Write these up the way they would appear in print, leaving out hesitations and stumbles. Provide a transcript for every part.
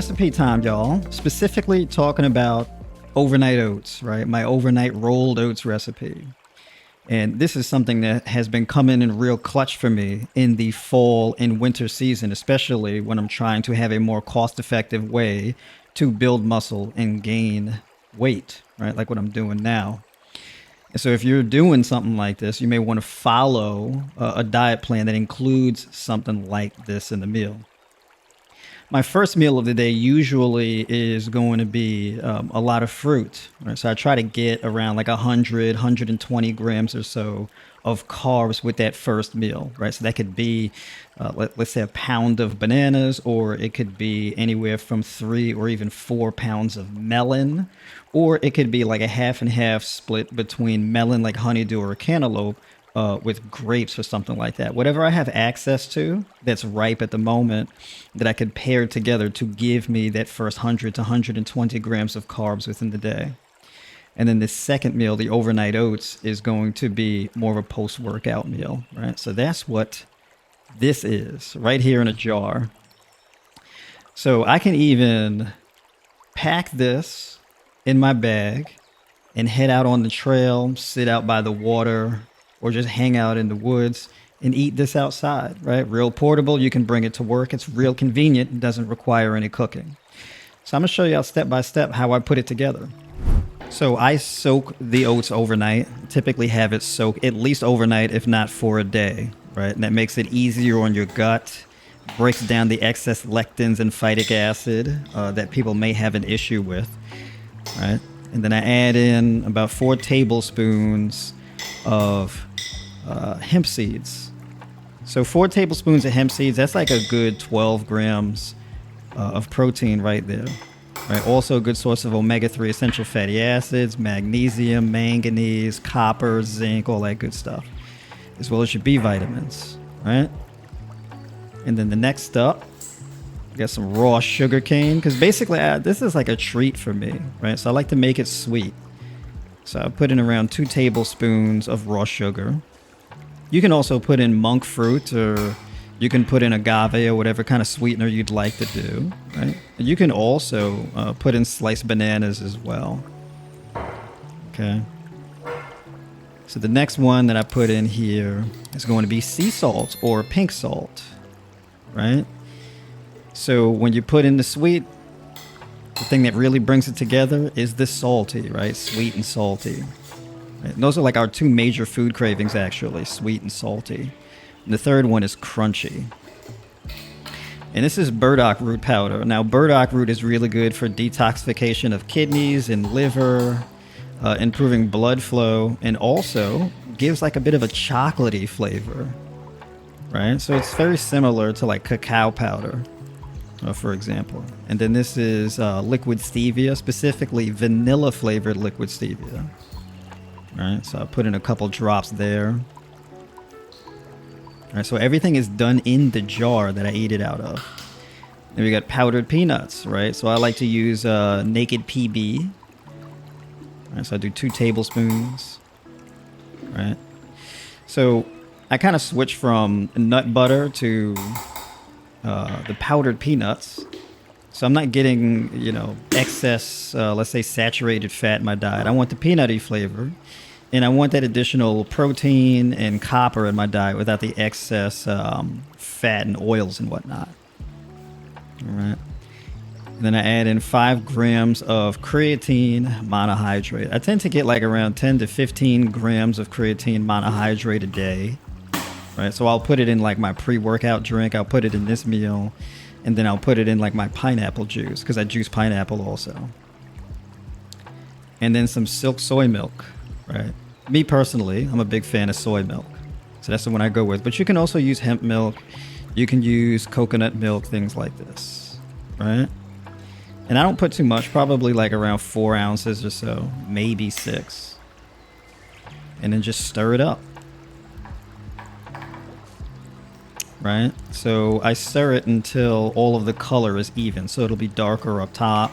recipe time, y'all. Specifically talking about overnight oats, right? My overnight rolled oats recipe. And this is something that has been coming in real clutch for me in the fall and winter season, especially when I'm trying to have a more cost-effective way to build muscle and gain weight, right? Like what I'm doing now. And so if you're doing something like this, you may want to follow a diet plan that includes something like this in the meal. My first meal of the day usually is going to be a lot of fruit. Right? So I try to get around like 100, 120 grams or so of carbs with that first meal, right? So that could be, let's say, a pound of bananas, or it could be anywhere from 3 or even 4 pounds of melon, or it could be like a half and half split between melon, like honeydew or cantaloupe, with grapes or something like that. Whatever I have access to that's ripe at the moment that I could pair together to give me that first 100 to 120 grams of carbs within the day. And then the second meal, the overnight oats, is going to be more of a post-workout meal, right? So that's what this is right here in a jar. So I can even pack this in my bag and head out on the trail, sit out by the water, or just hang out in the woods and eat this outside, right? Real portable. You can bring it to work. It's real convenient. It doesn't require any cooking. So I'm going to show y'all step by step how I put it together. So I soak the oats overnight. Typically have it soak at least overnight, if not for a day, right? And that makes it easier on your gut, breaks down the excess lectins and phytic acid that people may have an issue with, right? And then I add in about 4 tablespoons of hemp seeds. So 4 tablespoons of hemp seeds, that's like a good 12 grams of protein right there. Right? Also a good source of omega-3 essential fatty acids, magnesium, manganese, copper, zinc, all that good stuff, as well as your B vitamins, right? And then the next up, you got some raw sugar cane, because basically this is like a treat for me, right? So I like to make it sweet. So I put in around 2 tablespoons of raw sugar. You can also put in monk fruit, or you can put in agave or whatever kind of sweetener you'd like to do, right? And you can also put in sliced bananas as well. Okay. So the next one that I put in here is going to be sea salt or pink salt, right? So when you put in the sweet, the thing that really brings it together is the salty, right? Sweet and salty. Right? And those are like our 2 major food cravings, actually, sweet and salty. And the third one is crunchy. And this is burdock root powder. Now, burdock root is really good for detoxification of kidneys and liver, improving blood flow, and also gives like a bit of a chocolatey flavor, right? So it's very similar to like cacao powder, for example. And then this is liquid stevia, specifically vanilla flavored liquid stevia. All right, so I put in a couple drops there. All right, so everything is done in the jar that I eat it out of. Then we got powdered peanuts, right? So I like to use naked PB. All right, so I do 2 tablespoons, right? So I kind of switch from nut butter to the powdered peanuts. So I'm not getting, excess, let's say, saturated fat in my diet. I want the peanutty flavor. And I want that additional protein and copper in my diet without the excess fat and oils and whatnot. All right. And then I add in 5 grams of creatine monohydrate. I tend to get like around 10 to 15 grams of creatine monohydrate a day. Right. So I'll put it in like my pre-workout drink. I'll put it in this meal. And then I'll put it in like my pineapple juice, because I juice pineapple also. And then some silk soy milk. Right. Me personally, I'm a big fan of soy milk. So that's the one I go with. But you can also use hemp milk. You can use coconut milk, things like this. Right. And I don't put too much, probably like around 4 ounces or so, maybe 6. And then just stir it up. Right. So I stir it until all of the color is even. So it'll be darker up top,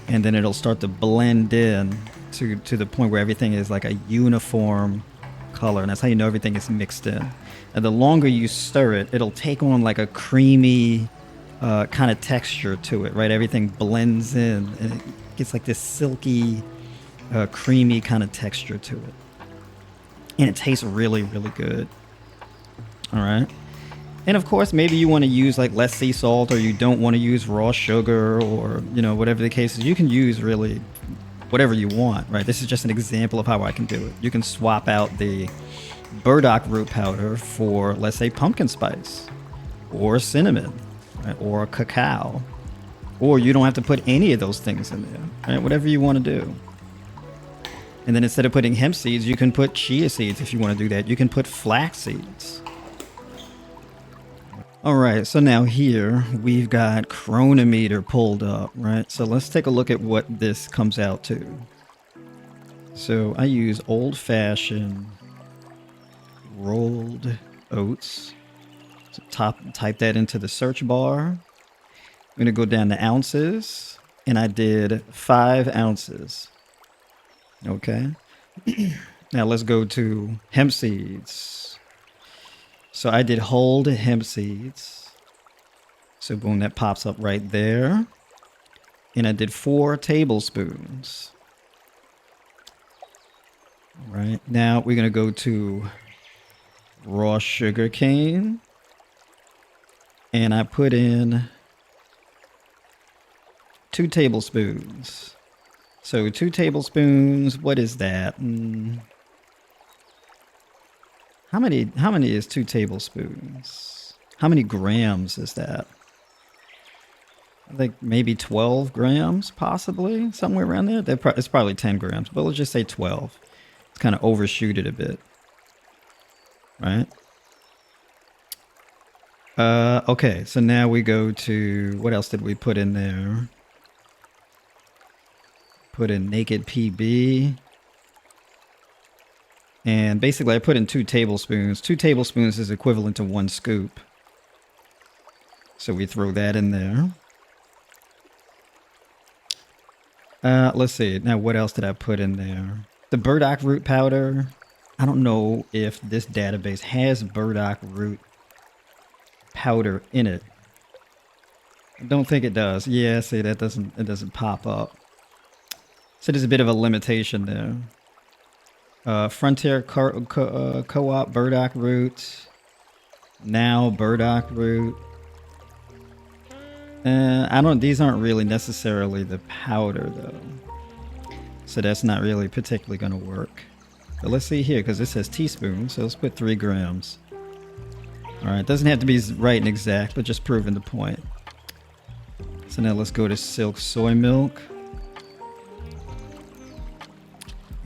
and then it'll start to blend in to the point where everything is like a uniform color, and that's how you know everything is mixed in. And the longer you stir it, it'll take on like a creamy kind of texture to it, right? Everything blends in and it gets like this silky, creamy kind of texture to it. And it tastes really, really good. All right. And of course, maybe you want to use like less sea salt, or you don't want to use raw sugar, or, you know, whatever the case is. You can use really whatever you want, right? This is just an example of how I can do it. You can swap out the burdock root powder for, let's say, pumpkin spice or cinnamon, right? Or cacao. Or you don't have to put any of those things in there, right? Whatever you want to do. And then instead of putting hemp seeds, you can put chia seeds if you want to do that. You can put flax seeds. All right, so now here we've got chronometer pulled up, right? So let's take a look at what this comes out to. So I use old-fashioned rolled oats. So type that into the search bar. I'm going to go down to ounces, and I did 5 ounces. Okay. Now let's go to hemp seeds. So I did whole hemp seeds. So boom, that pops up right there. And I did 4 tablespoons. All right. Now we're going to go to raw sugar cane. And I put in 2 tablespoons. So 2 tablespoons, what is that? How many is 2 tablespoons? How many grams is that? I think maybe 12 grams, possibly, somewhere around there. It's probably 10 grams, but let's just say 12. Let's kind of overshoot it a bit. Right? Okay, so now we go to, what else did we put in there? Put in naked PB. And basically I put in 2 tablespoons. 2 tablespoons is equivalent to 1 scoop. So we throw that in there. Let's see. Now what else did I put in there? The burdock root powder. I don't know if this database has burdock root powder in it. I don't think it does. Yeah, see, it doesn't pop up. So there's a bit of a limitation there. Frontier Co-op burdock root. Now burdock root. These aren't really necessarily the powder though. So that's not really particularly going to work. But let's see here, because this says teaspoon, so let's put 3 grams. Alright, it doesn't have to be right and exact, but just proving the point. So now let's go to silk soy milk.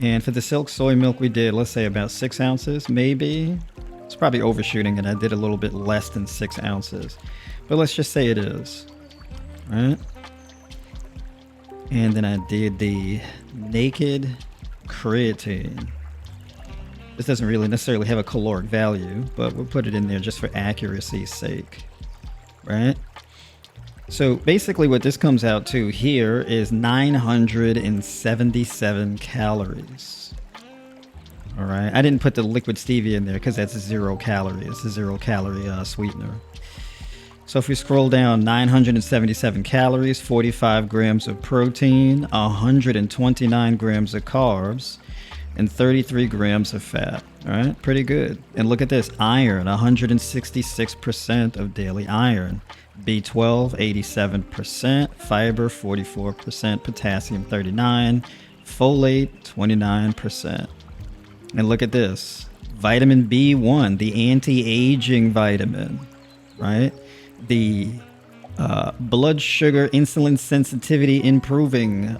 And for the silk soy milk we did, let's say about 6 ounces, maybe. It's probably overshooting it. I did a little bit less than 6 ounces. But let's just say it is. Right? And then I did the naked creatine. This doesn't really necessarily have a caloric value, but we'll put it in there just for accuracy's sake. Right? So basically what this comes out to here is 977 calories. All right. I didn't put the liquid stevia in there because that's 0 calorie. It's a 0 calorie sweetener. So if we scroll down, 977 calories, 45 grams of protein, 129 grams of carbs, and 33 grams of fat. All right. Pretty good. And look at this. Iron, 166% of daily iron. B12, 87%, fiber, 44%, potassium, 39%, folate, 29%. And look at this, vitamin B1, the anti-aging vitamin, right? The blood sugar insulin sensitivity improving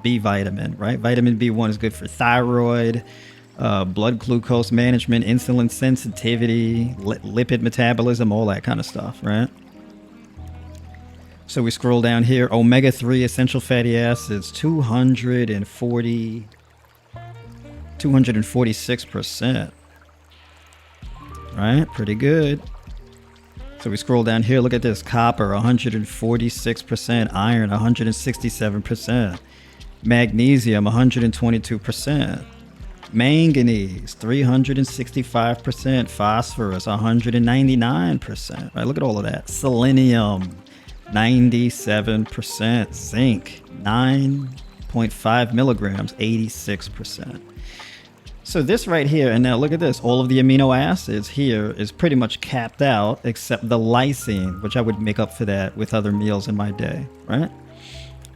B vitamin, right? Vitamin B1 is good for thyroid, blood glucose management, insulin sensitivity, lipid metabolism, all that kind of stuff, right? So we scroll down here, omega-3 essential fatty acids, 246%. Right? Pretty good. So we scroll down here, look at this, copper, 146%, iron, 167%, magnesium, 122%. Manganese, 365%. Phosphorus, 199%. Right, look at all of that. Selenium, 97%. Zinc, 9.5 milligrams, 86%. So this right here, and now look at this, all of the amino acids here is pretty much capped out except the lysine, which I would make up for that with other meals in my day, right?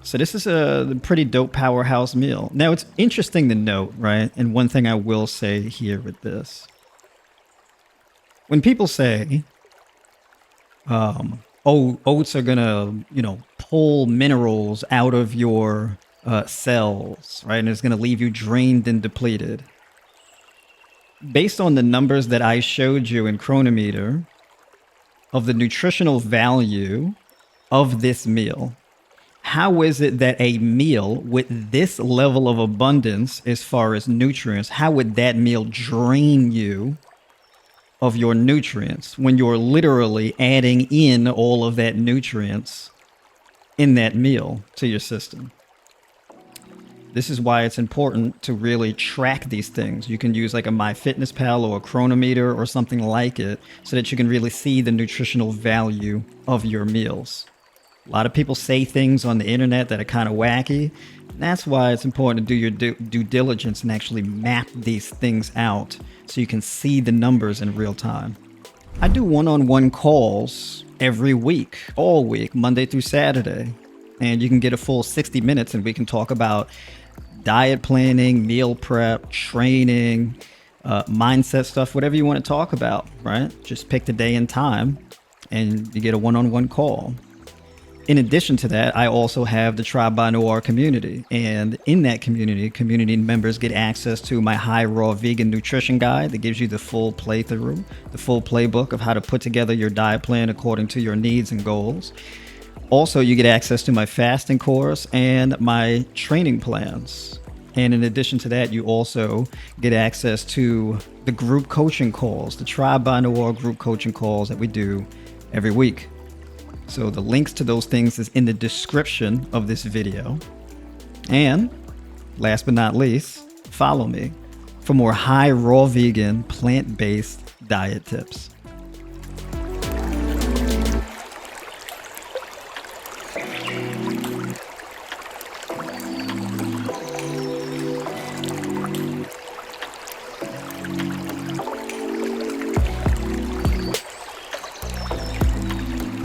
So this is a pretty dope powerhouse meal. Now it's interesting to note, right? And one thing I will say here with this. When people say, oh, oats are gonna, pull minerals out of your cells, right? And it's gonna leave you drained and depleted. Based on the numbers that I showed you in Chronometer of the nutritional value of this meal, how is it that a meal with this level of abundance as far as nutrients, how would that meal drain you of your nutrients when you're literally adding in all of that nutrients in that meal to your system? This is why it's important to really track these things. You can use like a MyFitnessPal or a Chronometer or something like it so that you can really see the nutritional value of your meals. A lot of people say things on the internet that are kind of wacky. That's why it's important to do your due diligence and actually map these things out so you can see the numbers in real time. I do one-on-one calls every week, all week, Monday through Saturday. And you can get a full 60 minutes and we can talk about diet planning, meal prep, training, mindset stuff, whatever you want to talk about, right? Just pick the day and time and you get a one-on-one call. In addition to that, I also have the Tribe by Noir community. And in that community members get access to my High Raw Vegan Nutrition Guide that gives you the full playthrough, the full playbook of how to put together your diet plan according to your needs and goals. Also, you get access to my fasting course and my training plans. And in addition to that, you also get access to the group coaching calls, the Tribe by Noir group coaching calls that we do every week. So the links to those things is in the description of this video. And last but not least, follow me for more high raw vegan, plant-based diet tips.